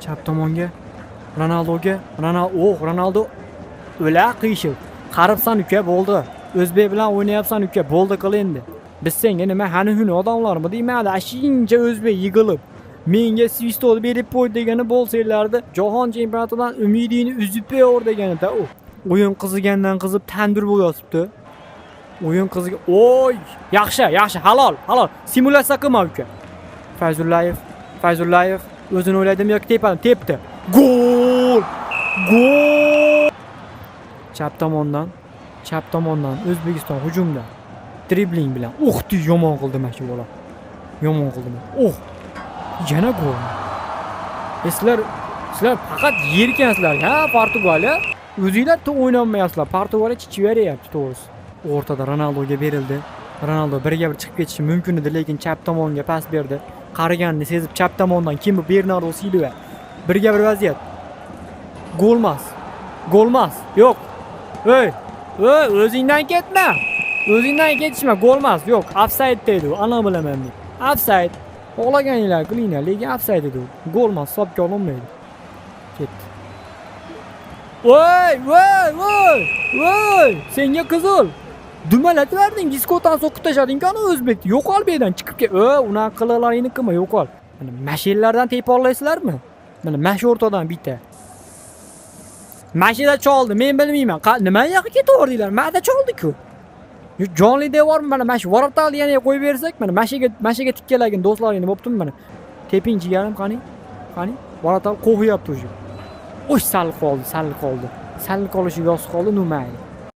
Chap tomonga. Ronaldoga. Ronaldo o'la qiyshiq. Qaribsan uka, bo'ldi. O'zbek bilan o'ynayapsan uka, bo'ldi qil endi. Biz senga nima hani odamlarmi deymadi. Ashincha o'zbek yig'ilib, menga svistol berib qo'y degani bo'lsanglarda, jahon chempionatidan umidingni uzib qo'y deganida u. O'yin qizigandan qizib tandir bo'yotibdi. O'yin qiziga. Oy, yaxshi, halol. Simulyatsiya qilma uka. Fayzullayev o'zini o'yladim yoki tepdi. Gol! Chap tomondan O'zbekiston hujumda dribling bilan. Yomon qildi mana shu bola. Yomon qildi. Yana gol. Sizlar faqat yerkansizlar, ha, Portugaliya. O'zingizlar o'ynolmayapsizlar. Portugaliya chichiveryapti to'g'risi. O'rtada Ronaldoga berildi. Ronaldo birga bir chiqib ketishi mumkin edi, lekin chap tomonga pas berdi. Qariganini sezib chap tomondan kim bu? Bernardo Silva. Birga bir vaziyat. Golmas. Yo'q. O'zingdan ketma. O'zingdan ketishma, golmas. Yo'q, ofsayd deydi u. Ana bilaman men. Ofsayd. O'g'laganinglar qilinglar, lekin ofsayd edi u. Golmas, hisobga olinmaydi. Ketdi. Voy! Senga qizil. Dumalatib berding, diskodan so'qib tashlading-ku o'zbekni. Yo'qol bu yerdan chiqib ket. Unaqa qilaringni qilma, yo'qol. Mana mashinlardan teporlaysizlarmi? Mana mash o'rtadan bitta. Mashina choldi, men bilmayman. Nima yoqqa ketaverdinglar? Mada choldi-ku. Jonli devormi mana mash vorobtalni yana qo'yib bersak, mana mashiga tikkalagin do'stlaringni bo'ptimi mana. Tepinchi yarim qani? Vorobtal qo'yapti o'sha. Sal qoldi. Sal qolishi yoz qoldi, nima mayli.